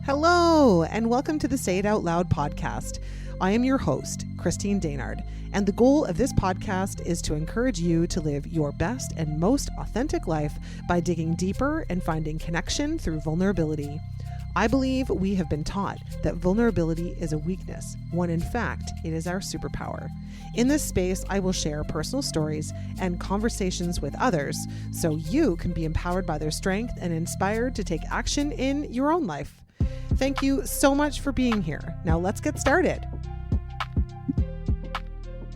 Hello, and welcome to the Say It Out Loud podcast. I am your host, Christine Daynard, and the goal of this podcast is to encourage you to live your best and most authentic life by digging deeper and finding connection through vulnerability. I believe we have been taught that vulnerability is a weakness, when in fact it is our superpower. In this space, I will share personal stories and conversations with others so you can be empowered by their strength and inspired to take action in your own life. Thank you so much for being here. Now let's get started.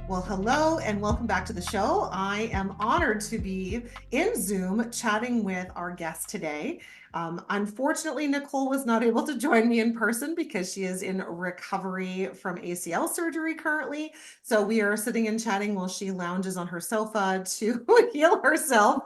Well, hello and welcome back to the show. I am honored to be in Zoom chatting with our guest today. Unfortunately, Nicole was not able to join me in person because she is in recovery from ACL surgery currently. So we are sitting and chatting while she lounges on her sofa to heal herself.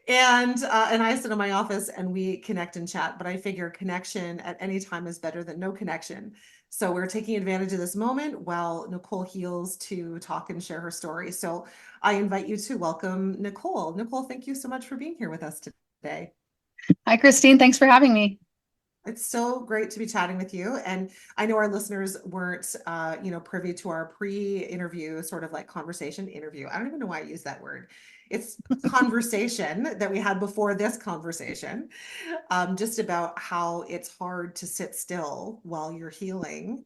And I sit in my office and we connect and chat, but I figure connection at any time is better than no connection. So we're taking advantage of this moment while Nicole heals to talk and share her story. So I invite you to welcome Nicole. Nicole, thank you so much for being here with us today. Hi, Christine. Thanks for having me. It's so great to be chatting with you. And I know our listeners weren't, privy to our pre-interview sort of like conversation interview. I don't even know why I use that word. It's conversation that we had before this conversation, just about how it's hard to sit still while you're healing.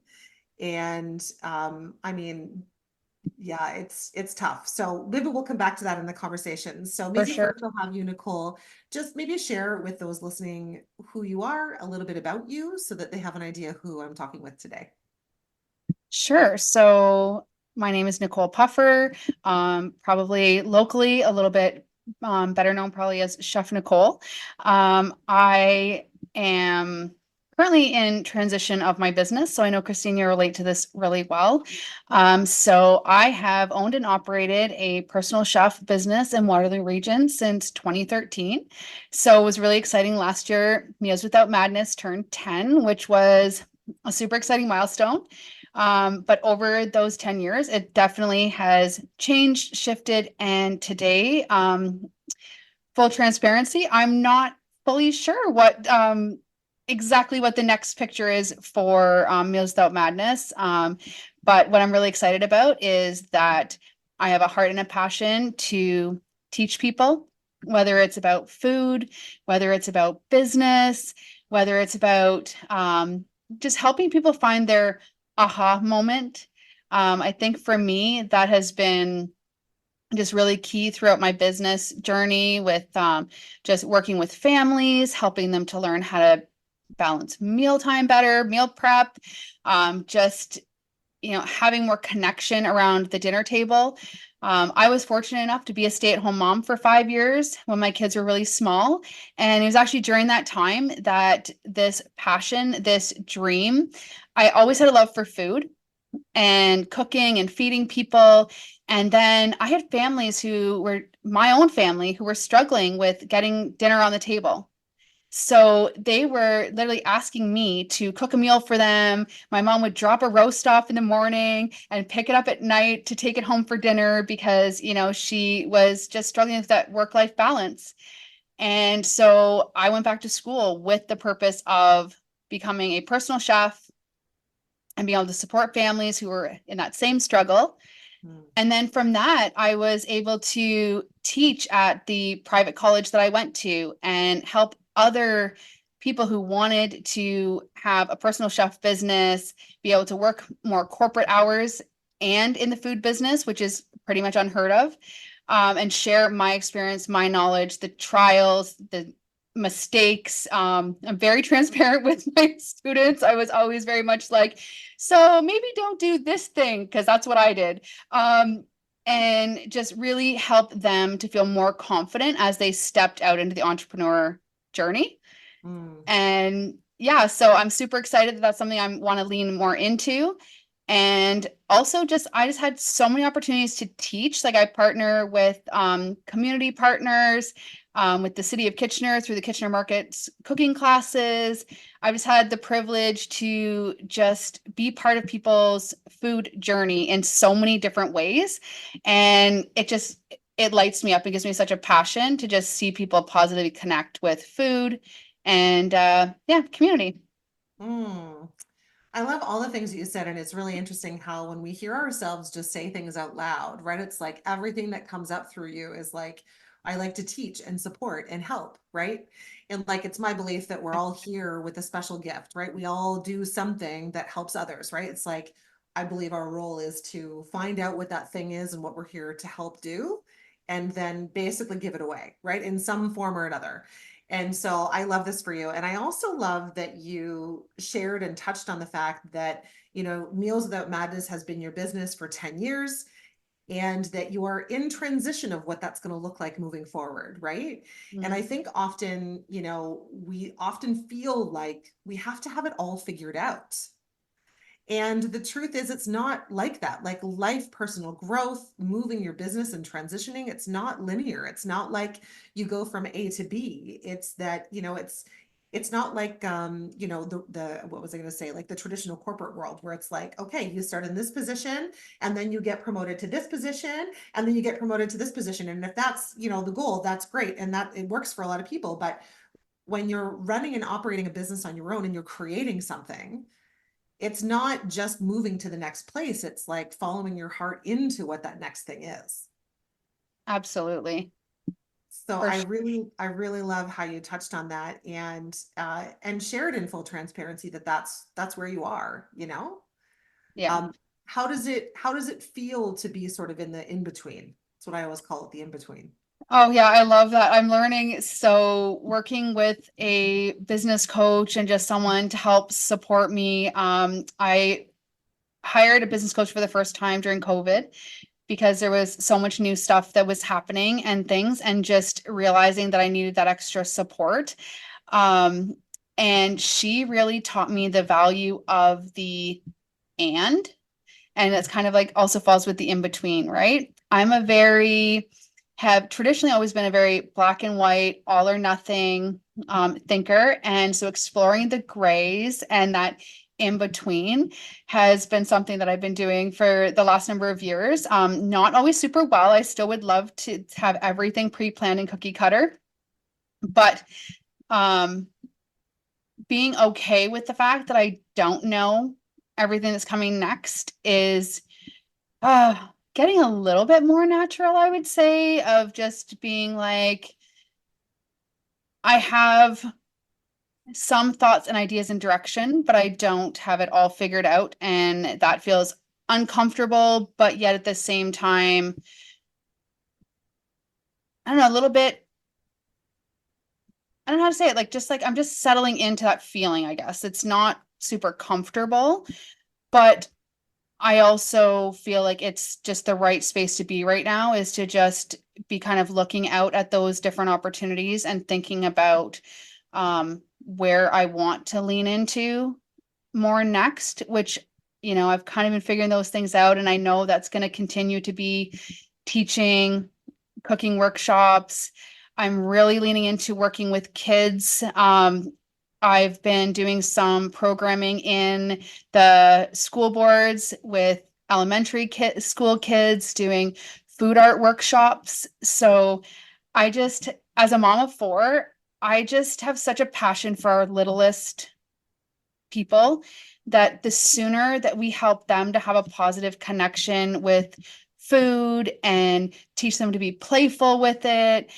And yeah, it's tough. So maybe we'll come back to that in the conversation. So For maybe sure. first I'll have you, Nicole, just maybe share with those listening who you are, a little bit about you so that they have an idea who I'm talking with today. Sure. So my name is Nicole Puffer, probably locally a little bit better known probably as Chef Nicole. I am currently in transition of my business. So I know, Christine, you relate to this really well. So I have owned and operated a personal chef business in Waterloo region since 2013. So it was really exciting. Last year, Meals Without Madness turned 10, which was a super exciting milestone. But over those 10 years, it definitely has changed, shifted, and today, full transparency, I'm not fully sure what exactly what the next picture is for Meals Without Madness. But what I'm really excited about is that I have a heart and a passion to teach people, whether it's about food, whether it's about business, whether it's about just helping people find their aha moment. I think for me, that has been just really key throughout my business journey with just working with families, helping them to learn how to balance mealtime better, meal prep, just having more connection around the dinner table. I was fortunate enough to be a stay-at-home mom for 5 years when my kids were really small. And it was actually during that time that this passion, this dream, I always had a love for food and cooking and feeding people. And then I had families who were my own family who were struggling with getting dinner on the table. So they were literally asking me to cook a meal for them. My mom would drop a roast off in the morning and pick it up at night to take it home for dinner because, she was just struggling with that work-life balance. And so I went back to school with the purpose of becoming a personal chef and being able to support families who were in that same struggle. And then from that, I was able to teach at the private college that I went to and help other people who wanted to have a personal chef business, be able to work more corporate hours and in the food business, which is pretty much unheard of, and share my experience, my knowledge, the trials, the mistakes. I'm very transparent with my students. I was always very much like, so maybe don't do this thing because that's what I did. And just really help them to feel more confident as they stepped out into the entrepreneur journey. And yeah, so I'm super excited that that's something I want to lean more into. And also I just had so many opportunities to teach. Like I partner with community partners, with the city of Kitchener through the Kitchener Markets cooking classes. I've just had the privilege to just be part of people's food journey in so many different ways. And it lights me up. It gives me such a passion to just see people positively connect with food and community. Mm. I love all the things that you said, and it's really interesting how when we hear ourselves just say things out loud, right? It's like everything that comes up through you is like, I like to teach and support and help, right? And like it's my belief that we're all here with a special gift, right? We all do something that helps others, right? It's like I believe our role is to find out what that thing is and what we're here to help do, and then basically give it away, right? In some form or another. And so I love this for you. And I also love that you shared and touched on the fact that, Meals Without Madness has been your business for 10 years and that you are in transition of what that's going to look like moving forward, right? And I Mhm. think often, we often feel like we have to have it all figured out. And the truth is, it's not like that. Like life, personal growth, moving your business and transitioning, it's not linear. It's not like you go from A to B. It's that, it's not like the what was I going to say, like the traditional corporate world where it's like, okay, you start in this position and then you get promoted to this position and then you get promoted to this position. And if that's, the goal, that's great. And that it works for a lot of people. But when you're running and operating a business on your own and you're creating something, it's not just moving to the next place. It's like following your heart into what that next thing is. Absolutely. So For I really love how you touched on that and shared in full transparency that that's where you are, you know? Yeah. Um, how does it feel to be sort of in the in between? That's what I always call it, the in between. Oh yeah, I love that. I'm learning. So working with a business coach and just someone to help support me. I hired a business coach for the first time during COVID because there was so much new stuff that was happening and things, and just realizing that I needed that extra support. Um, and she really taught me the value of the and, and it's kind of like also falls with the in between, right? I'm a very have traditionally always been a very black and white, all or nothing thinker. And so exploring the grays and that in between has been something that I've been doing for the last number of years. Not always super well. I still would love to have everything pre-planned and cookie cutter, but um, being okay with the fact that I don't know everything that's coming next is uh, getting a little bit more natural, I would say, of just being like, I have some thoughts and ideas and direction, but I don't have it all figured out. And that feels uncomfortable, but yet at the same time, I don't know, a little bit, I don't know how to say it, like just like I'm just settling into that feeling, I guess. It's not super comfortable, but I also feel like it's just the right space to be right now is to just be kind of looking out at those different opportunities and thinking about where I want to lean into more next, which, I've kind of been figuring those things out. And I know that's going to continue to be teaching, cooking workshops. I'm really leaning into working with kids. I've been doing some programming in the school boards with school kids doing food art workshops. So I just, as a mom of four, I just have such a passion for our littlest people that the sooner that we help them to have a positive connection with food and teach them to be playful with it,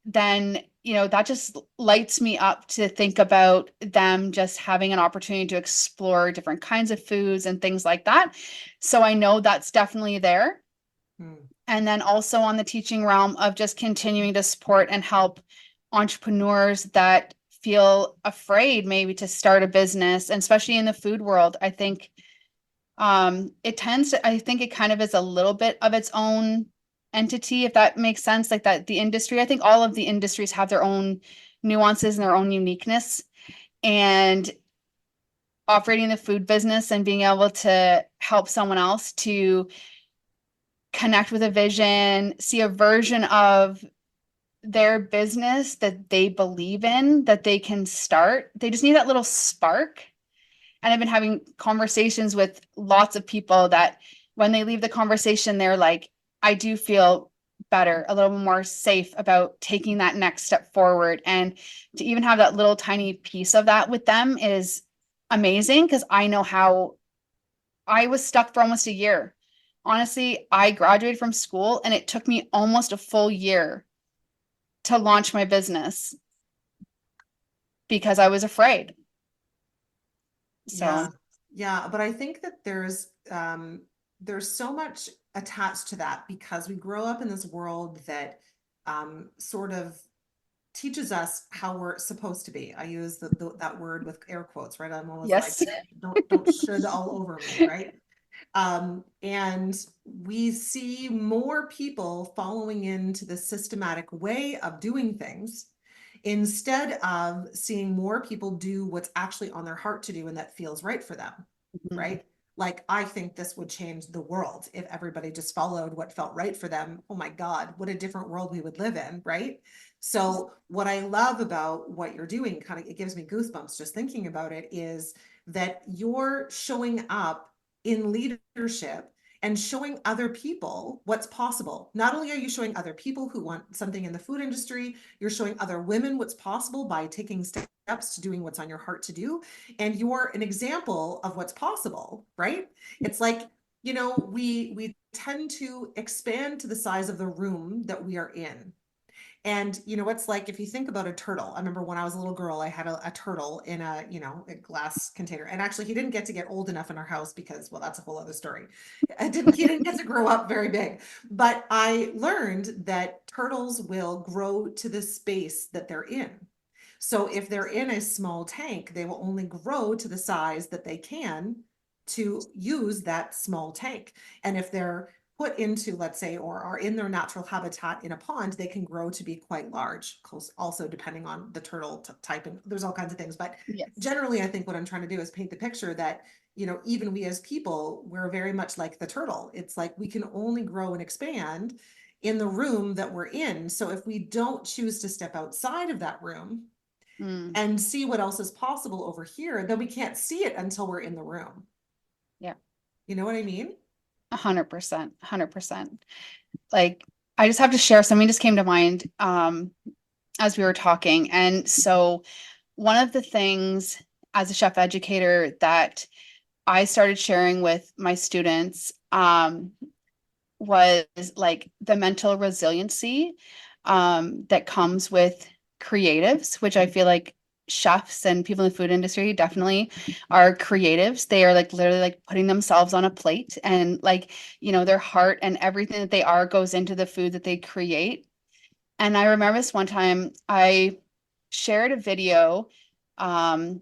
then that just lights me up to think about them just having an opportunity to explore different kinds of foods and things like that. So I know that's definitely there. Hmm. And then also on the teaching realm of just continuing to support and help entrepreneurs that feel afraid maybe to start a business, and especially in the food world. I think I think it kind of is a little bit of its own entity, if that makes sense. Like that, the industry, I think all of the industries have their own nuances and their own uniqueness. And operating the food business and being able to help someone else to connect with a vision, see a version of their business that they believe in, that they can start. They just need that little spark. And I've been having conversations with lots of people that when they leave the conversation, they're like, I do feel better, a little more safe about taking that next step forward. And to even have that little tiny piece of that with them is amazing because I know how I was stuck for almost a year. Honestly, I graduated from school and it took me almost a full year to launch my business because I was afraid. Yeah, So, yeah, but I think that there's so much attached to that because we grow up in this world that sort of teaches us how we're supposed to be. I use that word with air quotes, right? I'm always like, yes. don't should all over me, right? And we see more people following into the systematic way of doing things instead of seeing more people do what's actually on their heart to do and that feels right for them, Mhm. right? Like, I think this would change the world if everybody just followed what felt right for them. Oh my God, what a different world we would live in, right? So, what I love about what you're doing, kind of, it gives me goosebumps just thinking about it, is that you're showing up in leadership and showing other people what's possible. Not only are you showing other people who want something in the food industry, you're showing other women what's possible by taking steps to doing what's on your heart to do. And you're an example of what's possible, right? It's like, we tend to expand to the size of the room that we are in. And it's like if you think about a turtle. I remember when I was a little girl, I had a turtle in a glass container. And actually, he didn't get old enough in our house because, well, that's a whole other story. He didn't get to grow up very big. But I learned that turtles will grow to the space that they're in. So if they're in a small tank, they will only grow to the size that they can to use that small tank. And if they're put into, let's say, or are in their natural habitat in a pond, they can grow to be quite large, also depending on the turtle type. And there's all kinds of things. But Yes. generally, I think what I'm trying to do is paint the picture that, even we as people, we're very much like the turtle. It's like we can only grow and expand in the room that we're in. So if we don't choose to step outside of that room Mm, and see what else is possible over here, then we can't see it until we're in the room. yeah, You know what I mean? 100%, 100%. Like, I just have to share something just came to mind as we were talking. And so one of the things as a chef educator that I started sharing with my students was like the mental resiliency that comes with creatives, which I feel like chefs and people in the food industry definitely are creatives. They are like literally like putting themselves on a plate and like, their heart and everything that they are goes into the food that they create. And I remember this one time I shared a video um,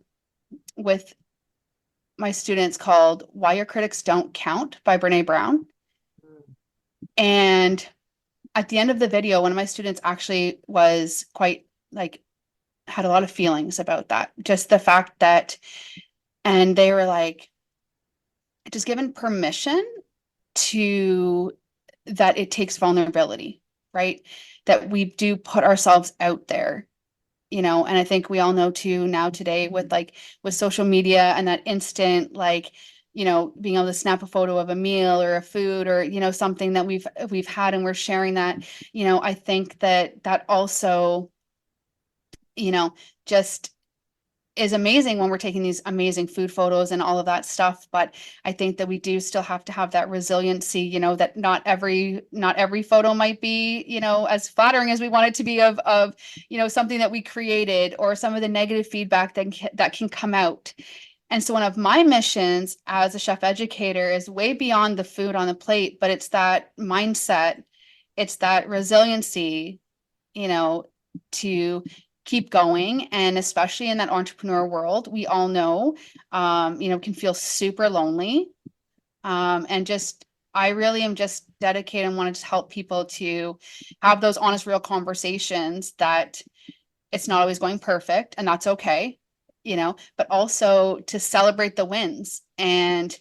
with my students called Why Your Critics Don't Count by Brene Brown. And at the end of the video, one of my students actually was quite like had a lot of feelings about that. Just the fact that, and they were like, just given permission to that it takes vulnerability, right? That we do put ourselves out there, and I think we all know too now today with like with social media and that instant like being able to snap a photo of a meal or a food or something that we've had and we're sharing that. I think that that also just is amazing when we're taking these amazing food photos and all of that stuff, but I think that we do still have to have that resiliency, that not every photo might be as flattering as we want it to be of something that we created or some of the negative feedback that can come out. And so one of my missions as a chef educator is way beyond the food on the plate, but it's that mindset, it's that resiliency, you know, to keep going. And especially in that entrepreneur world, we all know, can feel super lonely. And just, I really am just dedicated and wanted to help people to have those honest, real conversations that it's not always going perfect and that's okay, but also to celebrate the wins. And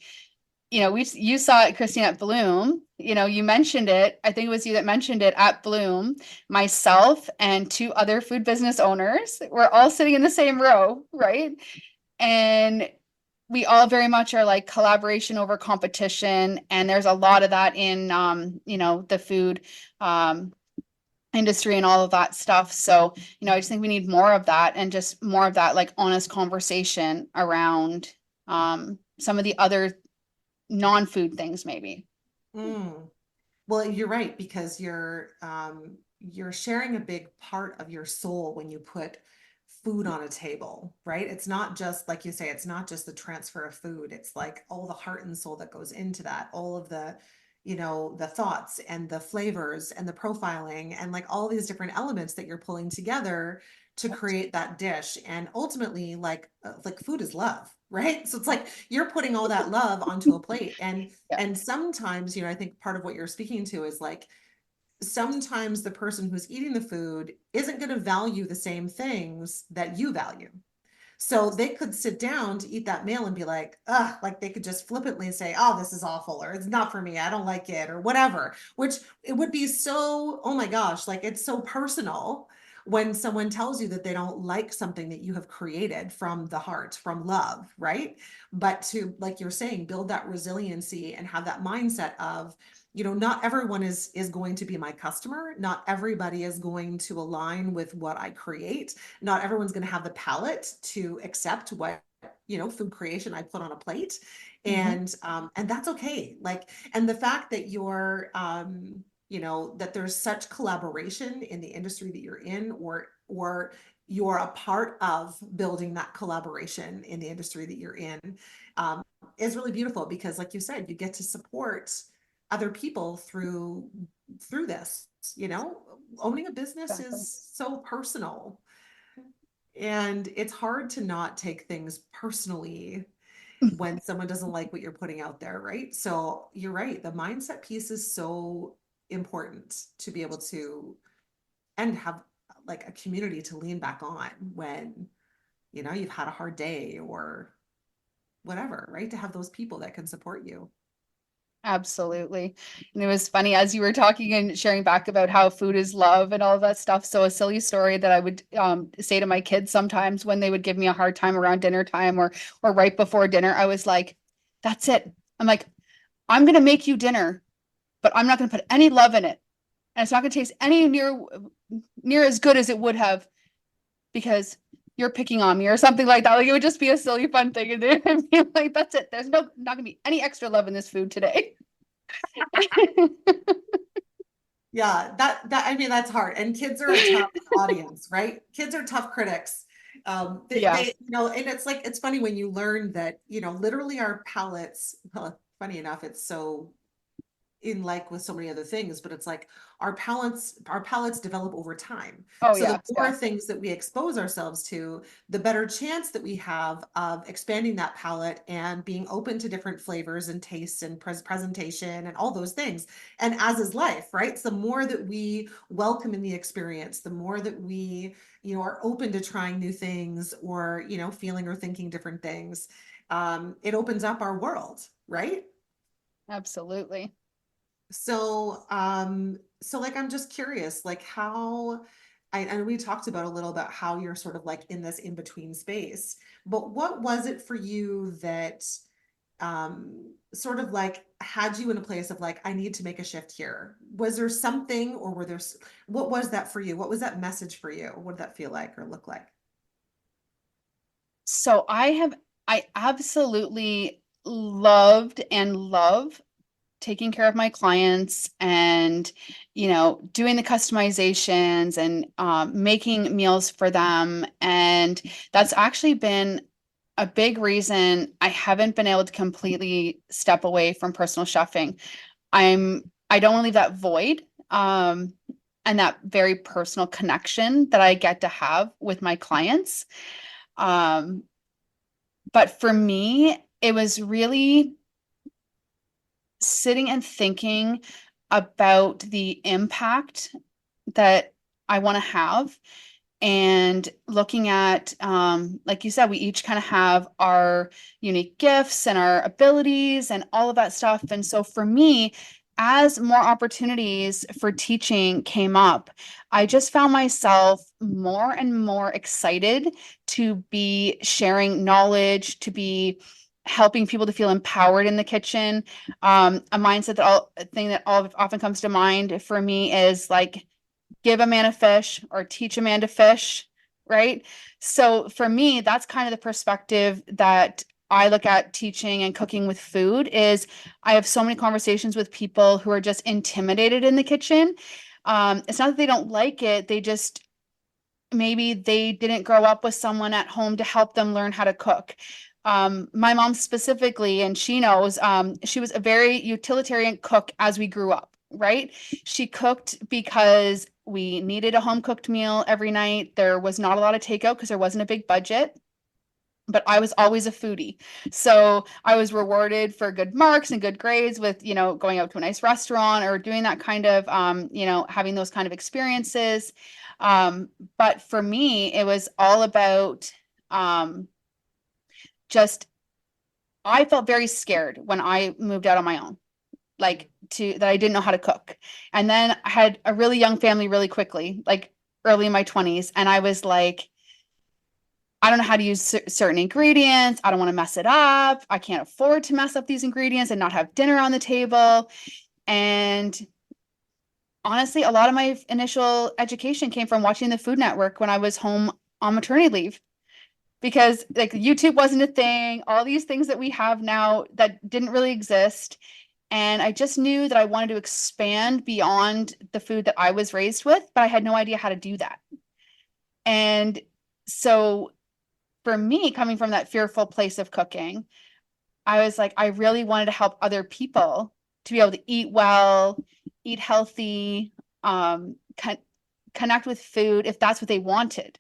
you saw it, Christine, at Bloom. You mentioned it. I think it was you that mentioned it at Bloom. Myself and two other food business owners were all sitting in the same row, right? And we all very much are like collaboration over competition. And there's a lot of that in, the food industry and all of that stuff. So, I just think we need more of that and just more of that like honest conversation around some of the other non-food things maybe. Mm. Well, you're right because you're sharing a big part of your soul when you put food on a table, right? It's not just like you say, it's not just the transfer of food. It's like all the heart and soul that goes into that, all of the, the thoughts and the flavors and the profiling and like all these different elements that you're pulling together to create that dish. And ultimately, like food is love, right? So it's like you're putting all that love onto a plate. Yeah, And sometimes, I think part of what you're speaking to is like sometimes the person who's eating the food isn't going to value the same things that you value. So they could sit down to eat that meal and be like, ugh, like they could just flippantly say, oh, this is awful, or it's not for me, I don't like it, or whatever, which it would be so, oh my gosh, like it's so personal when someone tells you that they don't like something that you have created from the heart, from love, right? But to, like you're saying, build that resiliency and have that mindset of, not everyone is going to be my customer. Not everybody is going to align with what I create. Not everyone's going to have the palate to accept what food creation I put on a plate, hmm, and that's okay. Like, and the fact that you're that there's such collaboration in the industry that you're in, or you're a part of building that collaboration in the industry that you're in, um, is really beautiful because, like you said, you get to support other people through this. Owning a business exactly. is so personal, and it's hard to not take things personally when someone doesn't like what you're putting out there, right? So you're right. The mindset piece is so important to be able to and have like a community to lean back on when, you've had a hard day or whatever, right? To have those people that can support you. Absolutely. And it was funny as you were talking and sharing back about how food is love and all of that stuff. So a silly story that I would say to my kids sometimes when they would give me a hard time around dinner time or right before dinner, I was like, that's it. I'm like, I'm gonna make you dinner, but I'm not gonna put any love in it. And it's not gonna taste any near as good as it would have because you're picking on me or something like that. Like it would just be a silly fun thing. And I'd be like, that's it. There's not gonna be any extra love in this food today. Yeah, that I mean that's hard. And kids are a tough audience, right? Kids are tough critics. Yeah. And it's like it's funny when you learn that, literally our palates, well, funny enough, it's so in like with so many other things, but it's like our palates develop over time. Oh So the yeah. more Yeah. things that we expose ourselves to, the better chance that we have of expanding that palate and being open to different flavors and tastes and presentation and all those things. And as is life, right? So the more that we welcome in the experience, the more that we, are open to trying new things or, feeling or thinking different things, it opens up our world, right? Absolutely. So like I'm just curious, like how and we talked about a little about how you're sort of like in this in-between space, but what was it for you that sort of like had you in a place of like, I need to make a shift here? Was there something or what was that for you? What was that message for you? What did that feel like or look like? So I absolutely loved and love taking care of my clients and, doing the customizations and making meals for them. And that's actually been a big reason I haven't been able to completely step away from personal chefing. I don't want to leave that void. And that very personal connection that I get to have with my clients. Um, but for me, it was really sitting and thinking about the impact that I want to have and looking at like you said, we each kind of have our unique gifts and our abilities and all of that stuff. And so for me, as more opportunities for teaching came up, I just found myself more and more excited to be sharing knowledge, to be helping people to feel empowered in the kitchen. A mindset that all thing that all often comes to mind for me is like give a man a fish or teach a man to fish, right? So for me, that's kind of the perspective that I look at teaching and cooking with food is I have so many conversations with people who are just intimidated in the kitchen. It's not that they don't like it, they just maybe they didn't grow up with someone at home to help them learn how to cook. My mom specifically, and she knows, she was a very utilitarian cook as we grew up, right? She cooked because we needed a home cooked meal every night. There was not a lot of takeout because there wasn't a big budget, but I was always a foodie. So I was rewarded for good marks and good grades with, going out to a nice restaurant or doing that kind of, having those kind of experiences. But for me, it was all about um, just, I felt very scared when I moved out on my own, like that I didn't know how to cook. And then I had a really young family really quickly, like early in my 20s. And I was like, I don't know how to use certain ingredients. I don't want to mess it up. I can't afford to mess up these ingredients and not have dinner on the table. And honestly, a lot of my initial education came from watching the Food Network when I was home on maternity leave because like YouTube wasn't a thing, all these things that we have now that didn't really exist. And I just knew that I wanted to expand beyond the food that I was raised with, but I had no idea how to do that. And so for me, coming from that fearful place of cooking, I was like, I really wanted to help other people to be able to eat well, eat healthy, connect with food if that's what they wanted.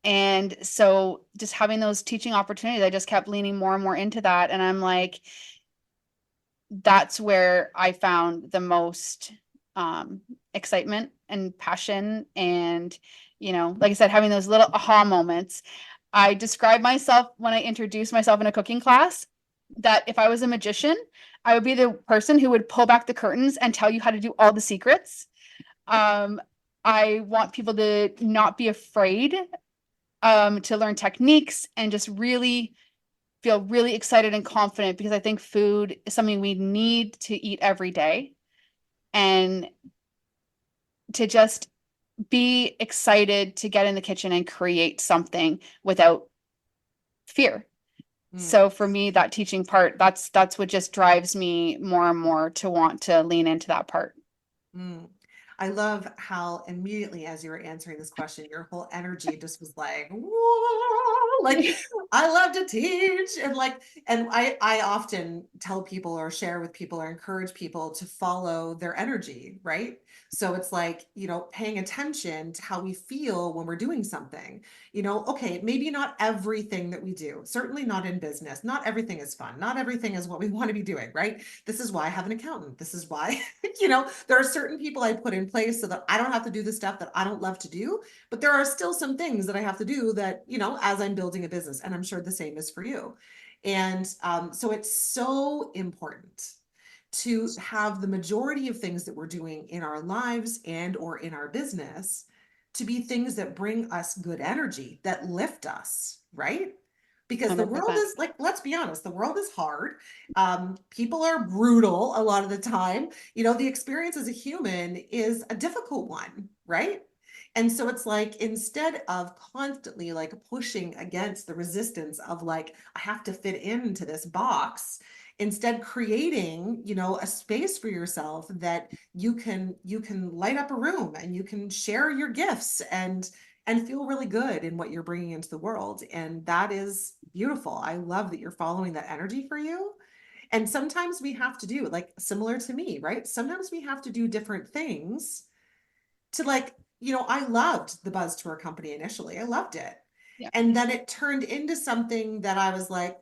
And so just having those teaching opportunities, I just kept leaning more and more into that. And I'm like, that's where I found the most excitement and passion. And, like I said, having those little aha moments. I describe myself when I introduce myself in a cooking class that if I was a magician, I would be the person who would pull back the curtains and tell you how to do all the secrets. Um, I want people to not be afraid to learn techniques and just really feel really excited and confident because I think food is something we need to eat every day and to just be excited to get in the kitchen and create something without fear. Mm. So for me, that teaching part, that's what just drives me more and more to want to lean into that part. Mm. I love how immediately as you were answering this question, your whole energy just was like, whoa, like I love to teach. And I often tell people or share with people or encourage people to follow their energy, right? So it's like, paying attention to how we feel when we're doing something. Okay, maybe not everything that we do, certainly not in business. Not everything is fun. Not everything is what we want to be doing, right? This is why I have an accountant. This is why there are certain people I put in place so that I don't have to do the stuff that I don't love to do. But there are still some things that I have to do that, as I'm building a business. And I'm sure the same is for you. And so it's so important to have the majority of things that we're doing in our lives and or in our business to be things that bring us good energy, that lift us, right? Because the world 100%. is like, let's be honest, the world is hard. People are brutal a lot of the time. The experience as a human is a difficult one, right? And so it's like instead of constantly like pushing against the resistance of like, I have to fit into this box, instead creating, a space for yourself that you can light up a room and you can share your gifts and feel really good in what you're bringing into the world. And that is beautiful. I love that you're following that energy for you. And sometimes we have to do like similar to me, right? Sometimes we have to do different things to like, I loved the Buzz Tour Company initially. I loved it. Yeah. And then it turned into something that I was like,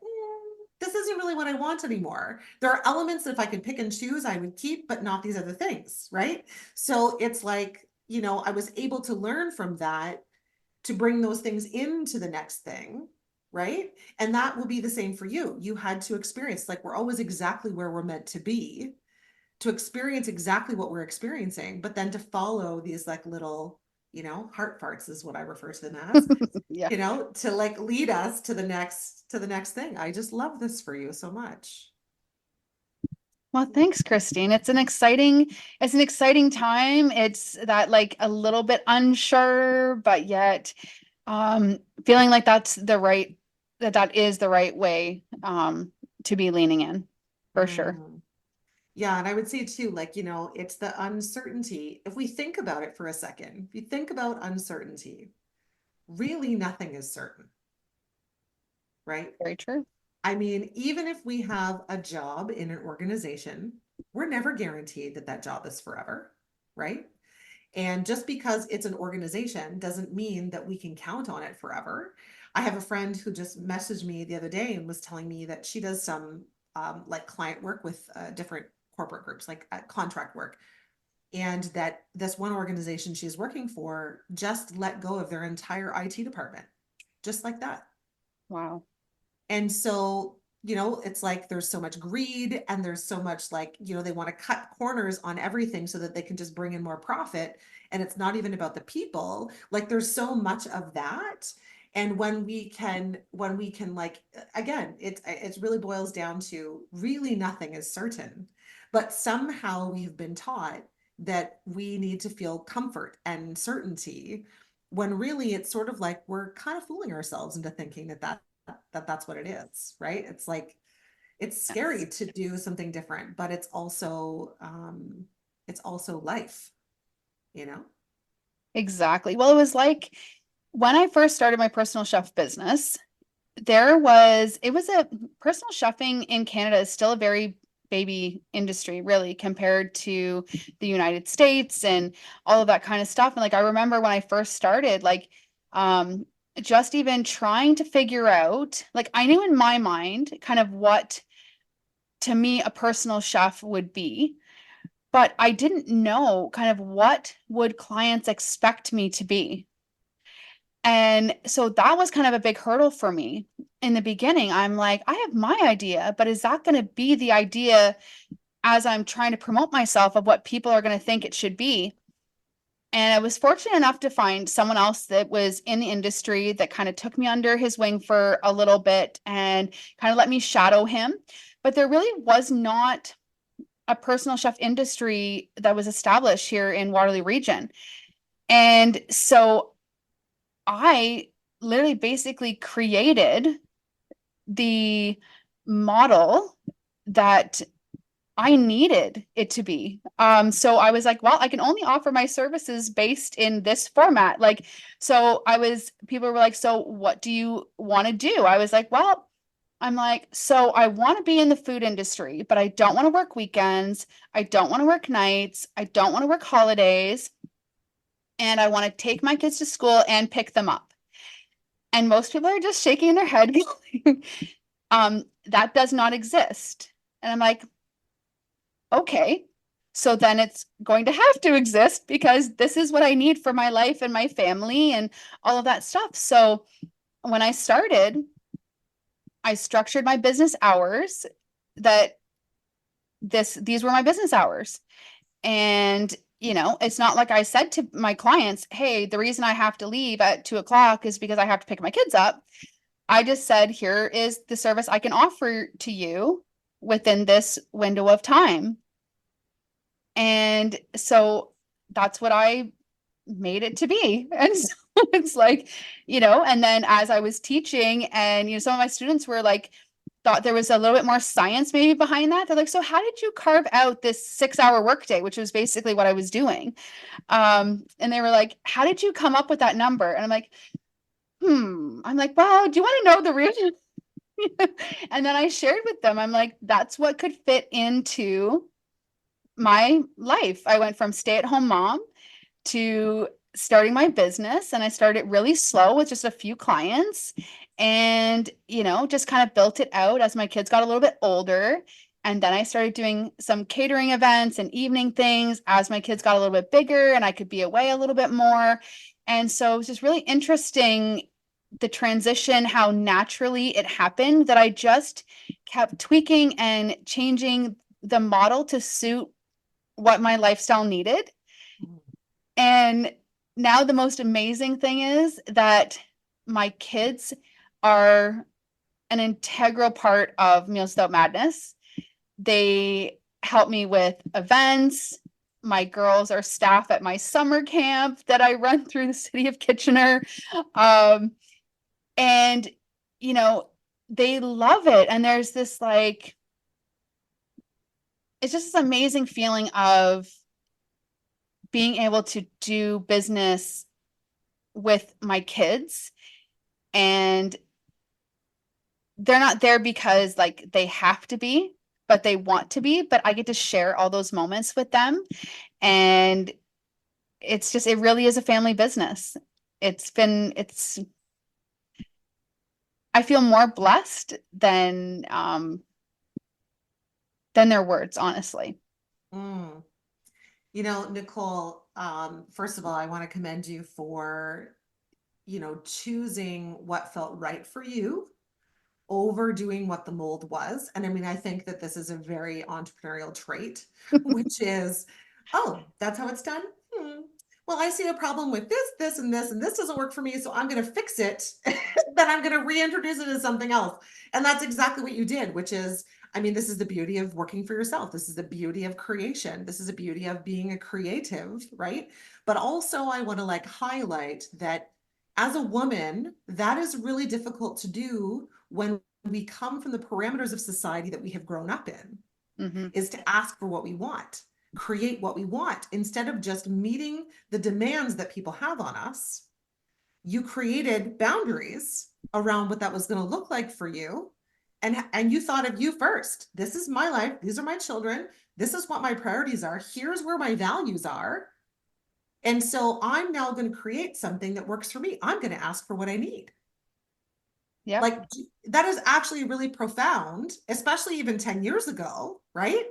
this isn't really what I want anymore. There are elements that if I could pick and choose, I would keep, but not these other things, right? So it's like, I was able to learn from that to bring those things into the next thing, right? And that will be the same for you. You had to experience, like, we're always exactly where we're meant to be, to experience exactly what we're experiencing, but then to follow these like little, heart farts is what I refer to them as, Yeah. to like lead us to the next thing. I just love this for you so much. Well, thanks, Christine. It's an exciting time. It's that like a little bit unsure, but yet feeling like that's the right that is the right way to be leaning in, for sure. Mhm. Yeah, and I would say too, like, it's the uncertainty. If we think about it for a second, if you think about uncertainty, really nothing is certain, right? Very true. I mean, even if we have a job in an organization, we're never guaranteed that that job is forever, right? And just because it's an organization doesn't mean that we can count on it forever. I have a friend who just messaged me the other day and was telling me that she does some like client work with different corporate groups, like contract work, and that this one organization she's working for just let go of their entire IT department, just like that. Wow. And so, it's like there's so much greed and there's so much like, they want to cut corners on everything so that they can just bring in more profit. And it's not even about the people. Like there's so much of that. And when we can like again, it really boils down to really nothing is certain. But somehow we've been taught that we need to feel comfort and certainty when really it's sort of like we're kind of fooling ourselves into thinking that's what it is, right? It's like it's scary Yes. to do something different, but it's also life, you know? Exactly. Well, it was like when I first started my personal chef business, it was a personal chefing in Canada is still a very baby industry, really, compared to the United States and all of that kind of stuff. And like I remember when I first started, like um just even trying to figure out, like I knew in my mind kind of what to me a personal chef would be, but I didn't know kind of what would clients expect me to be. And so that was kind of a big hurdle for me in the beginning. I'm like, I have my idea, but is that going to be the idea as I'm trying to promote myself of what people are going to think it should be? And I was fortunate enough to find someone else that was in the industry that kind of took me under his wing for a little bit and kind of let me shadow him. But there really was not a personal chef industry that was established here in Waterloo region. And so I literally basically created the model that I needed it to be. So I was like, well, I can only offer my services based in this format. Like, so people were like, so what do you want to do? I was like, well, I'm like, so I want to be in the food industry, but I don't want to work weekends. I don't want to work nights. I don't want to work holidays. And I want to take my kids to school and pick them up. And most people are just shaking their head, going, that does not exist. And I'm like, okay, so then it's going to have to exist because this is what I need for my life and my family and all of that stuff. So when I started, I structured my business hours that these were my business hours. And it's not like I said to my clients, hey, the reason I have to leave at 2 o'clock is because I have to pick my kids up. I just said, here is the service I can offer to you within this window of time. And so that's what I made it to be. And so it's like, and then as I was teaching and, some of my students were like, thought there was a little bit more science maybe behind that. They're like, so how did you carve out this 6 hour workday, which was basically what I was doing? And they were like, how did you come up with that number? And I'm like, I'm like, well, do you want to know the reason? And then I shared with them, I'm like, that's what could fit into my life. I went from stay-at-home mom to starting my business, and I started really slow with just a few clients and, just kind of built it out as my kids got a little bit older. And then I started doing some catering events and evening things as my kids got a little bit bigger and I could be away a little bit more. And so it was just really interesting, the transition, how naturally it happened, that I just kept tweaking and changing the model to suit what my lifestyle needed. And now the most amazing thing is that my kids are an integral part of Meals Without Madness. They help me with events. My girls are staff at my summer camp that I run through the city of Kitchener. And you know, they love it. And there's this like, it's just this amazing feeling of being able to do business with my kids. And they're not there because like they have to be, but they want to be. But I get to share all those moments with them. And it's just, it really is a family business. It's, I feel more blessed than their words, honestly. Mm. You know, Nicole, first of all, I want to commend you for, choosing what felt right for you over doing what the mold was. And I mean, I think that this is a very entrepreneurial trait, which is, oh, that's how it's done. Hmm. Well, I see a problem with this, and this doesn't work for me. So I'm going to fix it. Then I'm going to reintroduce it as something else. And that's exactly what you did, which is, I mean, this is the beauty of working for yourself. This is the beauty of creation. This is the beauty of being a creative, right? But also, I want to like highlight that as a woman, that is really difficult to do when we come from the parameters of society that we have grown up in, Mm-hmm. is to ask for what we want, create what we want, instead of just meeting the demands that people have on us. You created boundaries around what that was going to look like for you. And you thought of you first. This is my life. These are my children. This is what my priorities are. Here's where my values are. And so I'm now going to create something that works for me. I'm going to ask for what I need. Yep. Like that is actually really profound, especially even 10 years ago, right?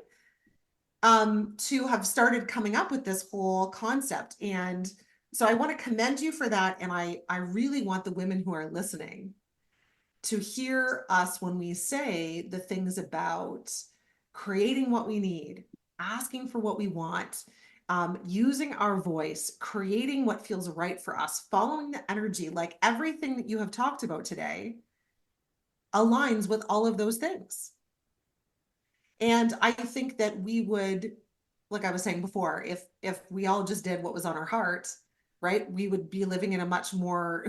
To have started coming up with this whole concept. And so I want to commend you for that. And I really want the women who are listening to hear us when we say the things about creating what we need, asking for what we want, using our voice, creating what feels right for us, following the energy, like everything that you have talked about today aligns with all of those things. And I think that we would, like I was saying before, if we all just did what was on our heart, right, we would be living in a much more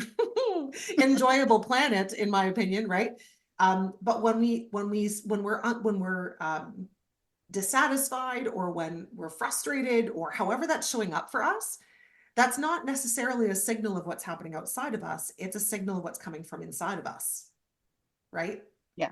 enjoyable planet, in my opinion, right? But when we're dissatisfied, or when we're frustrated, or however that's showing up for us, that's not necessarily a signal of what's happening outside of us. It's a signal of what's coming from inside of us, right? Yeah.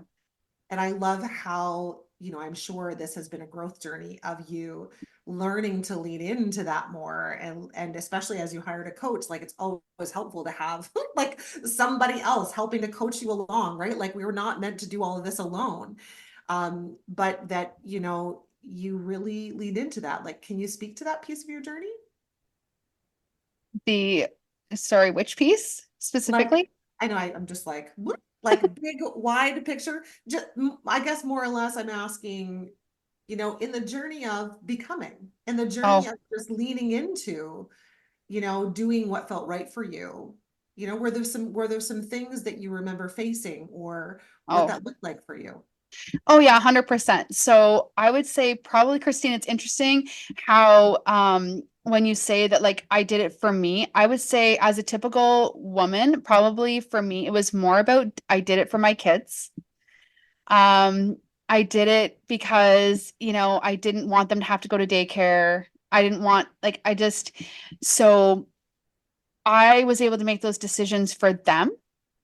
And I love how, I'm sure this has been a growth journey of you learning to lean into that more. And especially as you hired a coach, like it's always helpful to have like somebody else helping to coach you along, right? Like we were not meant to do all of this alone. But that, you really leaned into that. Like, can you speak to that piece of your journey? The, sorry, which piece Like, specifically? I know I'm just like, what? Like big, wide picture. Just, I guess more or less, I'm asking, in the journey of becoming, in the journey Oh, of just leaning into, doing what felt right for you. Were there some things that you remember facing, or what oh, that looked like for you? oh yeah, 100%. So I would say probably, Christine, it's interesting how when you say that like I did it for me, I would say as a typical woman, probably for me, it was more about I did it for my kids. Um, I did it because, I didn't want them to have to go to daycare. I didn't want like I just so I was able to make those decisions for them.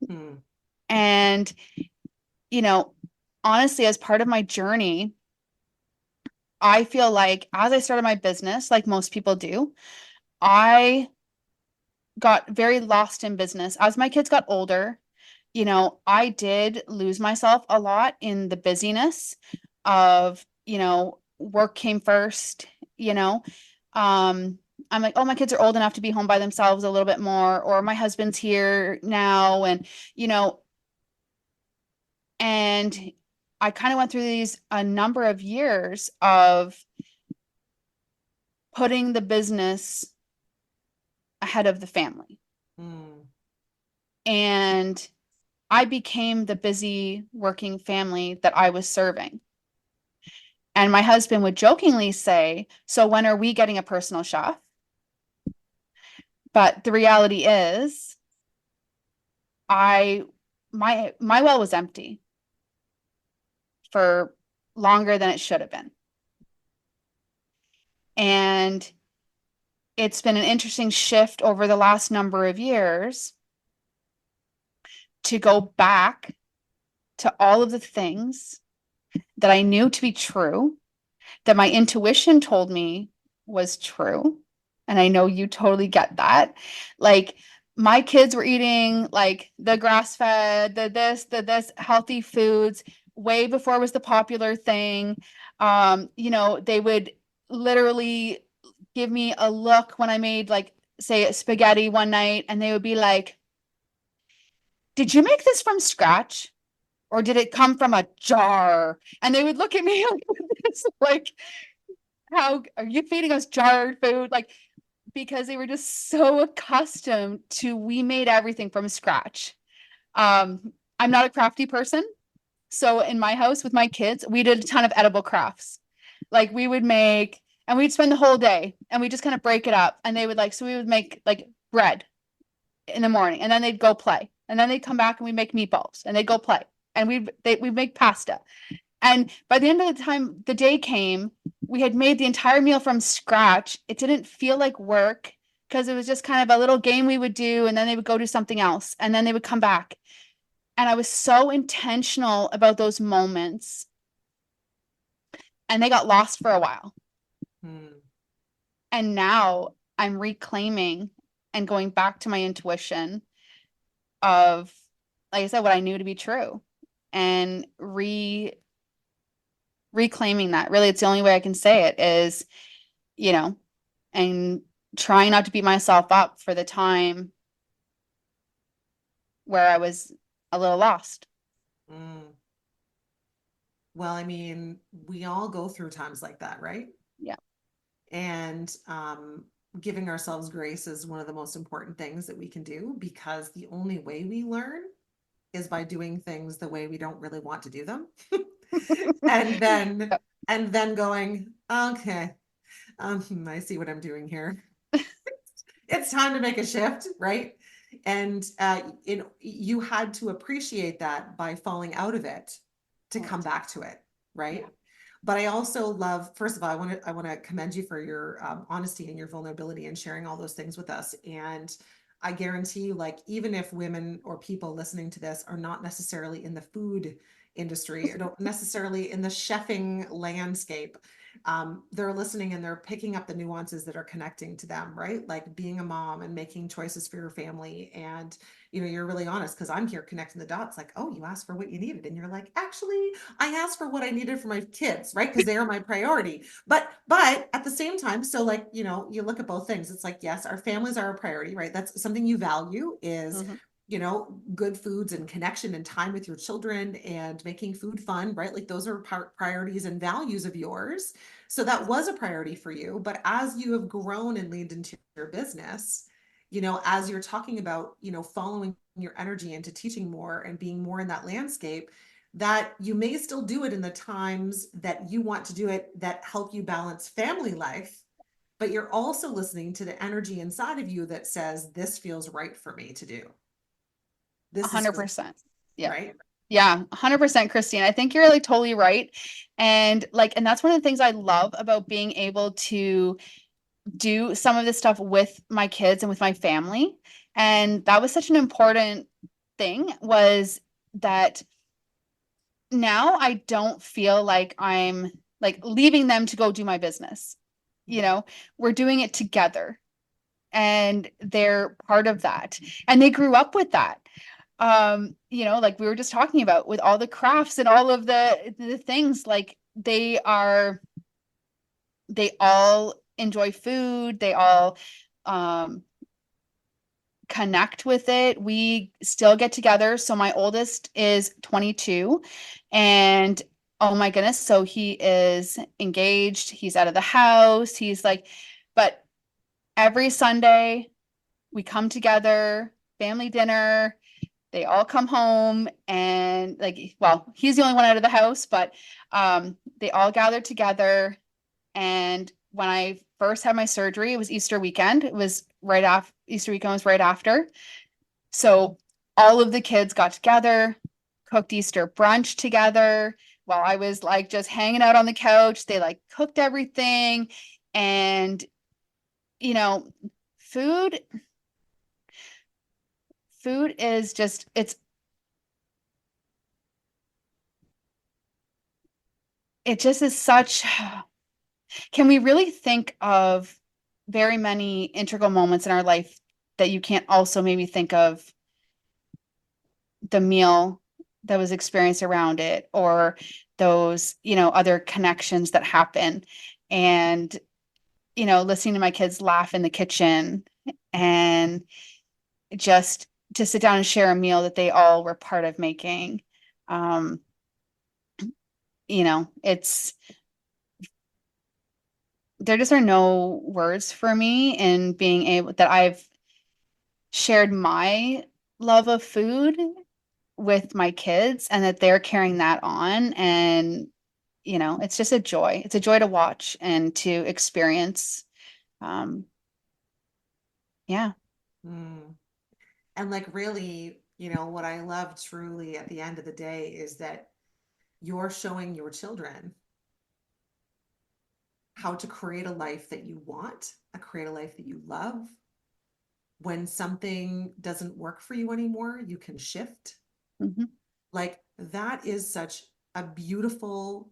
Hmm. And, you know, honestly, as part of my journey, I feel like as I started my business, like most people do, I got very lost in business. As my kids got older, I did lose myself a lot in the busyness of, work came first, you know. Um, I'm like, oh, my kids are old enough to be home by themselves a little bit more, or my husband's here now, and you know, and I kind of went through these a number of years of putting the business ahead of the family. Hmm. And I became the busy working family that I was serving. And my husband would jokingly say, so when are we getting a personal chef? But the reality is, I my well was empty for longer than it should have been. And it's been an interesting shift over the last number of years to go back to all of the things that I knew to be true, that my intuition told me was true. And I know you totally get that. Like, my kids were eating like the grass fed, the this healthy foods way before it was the popular thing. They would literally give me a look when I made, like, say, spaghetti one night, and they would be like, "Did you make this from scratch? Or did it come from a jar?" And they would look at me like this, like, "How are you feeding us jarred food?" Like, because they were just so accustomed to, we made everything from scratch. I'm not a crafty person. So in my house with my kids, we did a ton of edible crafts. Like, we would make, and we'd spend the whole day and we just kind of break it up. And they would like, so we would make like bread in the morning, and then they'd go play. And then they'd come back and we'd make meatballs, and they'd go play. And we'd make pasta. And by the end of the time the day came, we had made the entire meal from scratch. It didn't feel like work because it was just kind of a little game we would do, and then they would go do something else, and then they would come back. And I was so intentional about those moments, and they got lost for a while. Hmm. And now I'm reclaiming and going back to my intuition of, like I said, what I knew to be true, and reclaiming that. Really, it's the only way I can say it is, you know, and trying not to beat myself up for the time where I was a little lost. Mm. Well, I mean, we all go through times like that, right? Yeah. And giving ourselves grace is one of the most important things that we can do, because the only way we learn is by doing things the way we don't really want to do them. and then Yep. and then going, okay, I see what I'm doing here. It's time to make a shift, right? And you had to appreciate that by falling out of it to Right. come back to it, Yeah. right? But I also love, first of all, I want to commend you for your honesty and your vulnerability and sharing all those things with us. And I guarantee you, like, even if women or people listening to this are not necessarily in the food industry or don't necessarily in the chefing landscape, they're listening and they're picking up the nuances that are connecting to them, right? Like being a mom and making choices for your family. And, you're really honest, because I'm here connecting the dots, like, oh, you asked for what you needed. And you're like, actually, I asked for what I needed for my kids, right? Because they are my priority. But at the same time, so, like, you look at both things. It's like, yes, our families are a priority, right? That's something you value, is Mhm. good foods and connection and time with your children and making food fun, right? Like, those are priorities and values of yours. So that was a priority for you. But as you have grown and leaned into your business, as you're talking about, following your energy into teaching more and being more in that landscape, that you may still do it in the times that you want to do it that help you balance family life, but you're also listening to the energy inside of you that says, this feels right for me to do. This is good, 100%. Yeah. right? Yeah, 100%, Christine. I think you're like totally right. And that's one of the things I love about being able to do some of this stuff with my kids and with my family. And that was such an important thing, was that now I don't feel like I'm like leaving them to go do my business. You know, we're doing it together, and they're part of that. And they grew up with that. Like we were just talking about, with all the crafts and all of the things, like they all enjoy food. They all um connect with it. We still get together. So my oldest is 22, and oh my goodness, so he is engaged. He's out of the house. He's like, but every Sunday we come together, family dinner. They all come home, and, like, well, he's the only one out of the house, but they all gather together. And when I first had my surgery, it was Easter weekend. It was right after Easter weekend was right after. So all of the kids got together, cooked Easter brunch together while I was like just hanging out on the couch. They like cooked everything. And, you know, food, food is just, it just is such, can we really think of very many integral moments in our life that you can't also maybe think of the meal that was experienced around it, or those, other connections that happen. And, listening to my kids laugh in the kitchen and just to sit down and share a meal that they all were part of making. Um, it's there just are no words for me in being able that I've shared my love of food with my kids and that they're carrying that on. And, it's just a joy. It's a joy to watch and to experience. Um, yeah. Mm. And like really, what I love truly at the end of the day is that you're showing your children how to create a life that you want, create a life that you love. When something doesn't work for you anymore, you can shift. Mhm. Like that is such a beautiful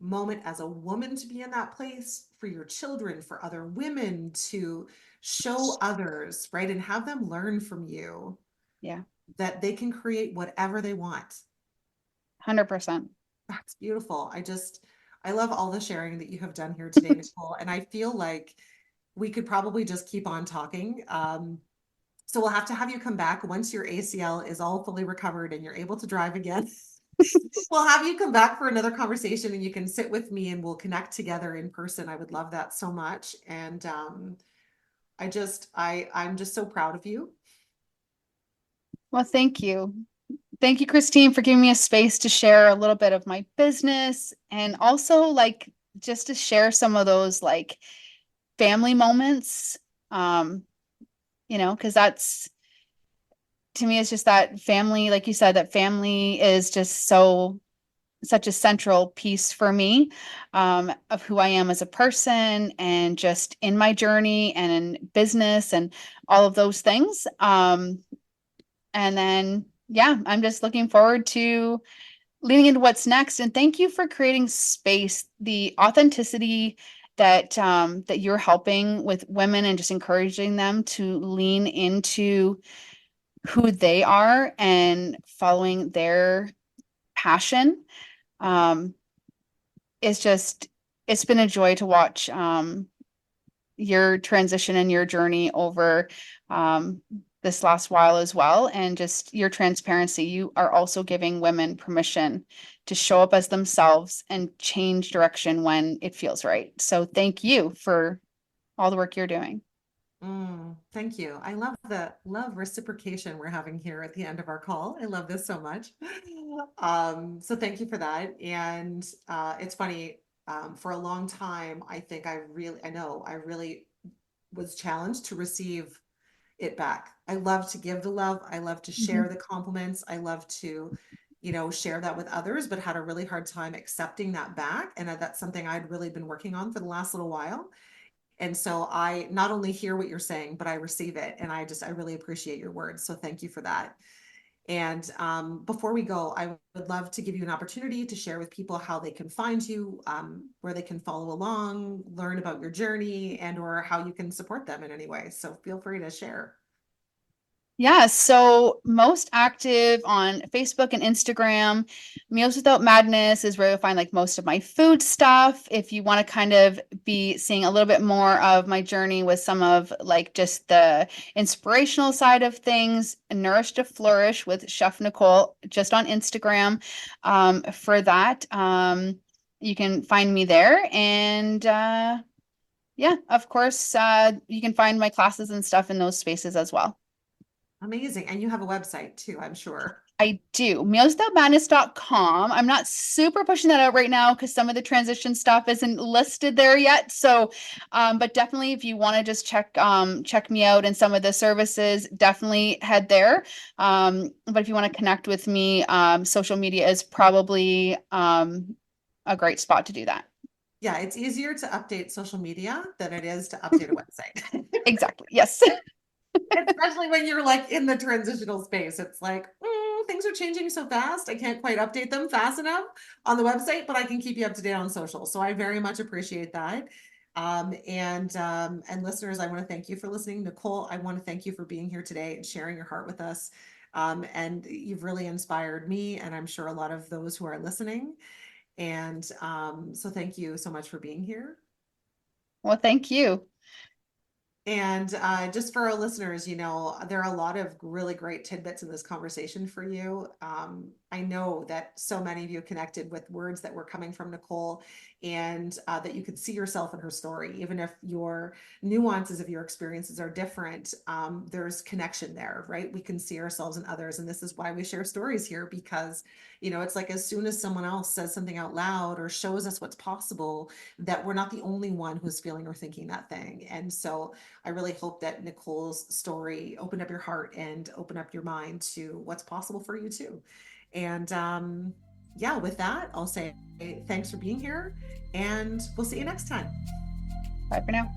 moment as a woman to be in that place for your children, for other women to show others, right? And have them learn from you Yeah. that they can create whatever they want. 100%. That's beautiful. I love all the sharing that you have done here today, Nicole. And I feel like we could probably just keep on talking. So we'll have to have you come back once your ACL is all fully recovered and you're able to drive again. We'll have you come back for another conversation and you can sit with me and we'll connect together in person. I would love that so much. And I'm just so proud of you. Well, thank you. Thank you, Christine, for giving me a space to share a little bit of my business and also like just to share some of those like family moments. Um, because that's to me, it's just that family, like you said, that family is just such a central piece for me, of who I am as a person and just in my journey and in business and all of those things. And then, yeah, I'm just looking forward to leaning into what's next. And thank you for creating space, the authenticity that you're helping with women and just encouraging them to lean into who they are and following their passion. Um, it's just it's been a joy to watch your transition and your journey over um, this last while as well, and just your transparency. You are also giving women permission to show up as themselves and change direction when it feels right. So thank you for all the work you're doing. Thank you. I love the love reciprocation we're having here at the end of our call. I love this so much. So thank you for that. And it's funny, for a long time, I think I really was challenged to receive it back. I love to give the love. I love to share Mhm. the compliments. I love to, share that with others, but had a really hard time accepting that back. And that's something I'd really been working on for the last little while. And so I not only hear what you're saying, but I receive it. And I really appreciate your words. So thank you for that. And before we go, I would love to give you an opportunity to share with people how they can find you, where they can follow along, learn about your journey, and or how you can support them in any way. So feel free to share. Yeah, so most active on Facebook and Instagram. Meals Without Madness is where you'll find like most of my food stuff. If you want to kind of be seeing a little bit more of my journey with some of like just the inspirational side of things, Nourish to Flourish with Chef Nicole, just on Instagram. For that, you can find me there. And yeah, of course, you can find my classes and stuff in those spaces as well. Amazing. And you have a website too, I'm sure. I do. Mealswithoutmadness.com. I'm not super pushing that out right now because some of the transition stuff isn't listed there yet. So, but definitely if you want to just check me out and some of the services, definitely head there. But if you want to connect with me, social media is probably a great spot to do that. Yeah, it's easier to update social media than it is to update a website. Exactly. Yes. Especially when you're like in the transitional space. It's like, things are changing so fast. I can't quite update them fast enough on the website, but I can keep you up to date on social. So I very much appreciate that. And listeners, I want to thank you for listening. Nicole, I want to thank you for being here today and sharing your heart with us. And you've really inspired me, and I'm sure a lot of those who are listening. And so thank you so much for being here. Well, thank you. And just for our listeners, there are a lot of really great tidbits in this conversation for you. I know that so many of you connected with words that were coming from Nicole, and that you could see yourself in her story. Even if your nuances of your experiences are different, there's connection there, right? We can see ourselves in others. And this is why we share stories here, because, it's like as soon as someone else says something out loud or shows us what's possible, that we're not the only one who's feeling or thinking that thing. And so I really hope that Nicole's story opened up your heart and opened up your mind to what's possible for you too. And yeah, with that, I'll say thanks for being here, and we'll see you next time. Bye for now.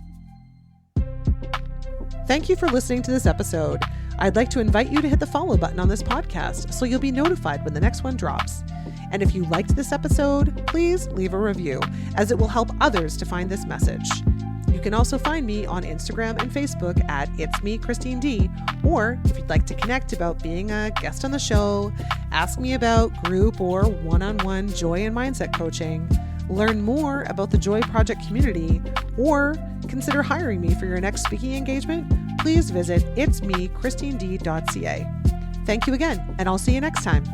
Thank you for listening to this episode. I'd like to invite you to hit the follow button on this podcast so you'll be notified when the next one drops. And if you liked this episode, please leave a review, as it will help others to find this message. You can also find me on Instagram and Facebook at It's Me, Christine D. Or if you'd like to connect about being a guest on the show, ask me about group or one-on-one joy and mindset coaching, learn more about the Joy Project community, or consider hiring me for your next speaking engagement, please visit itsmechristined.ca. Thank you again, and I'll see you next time.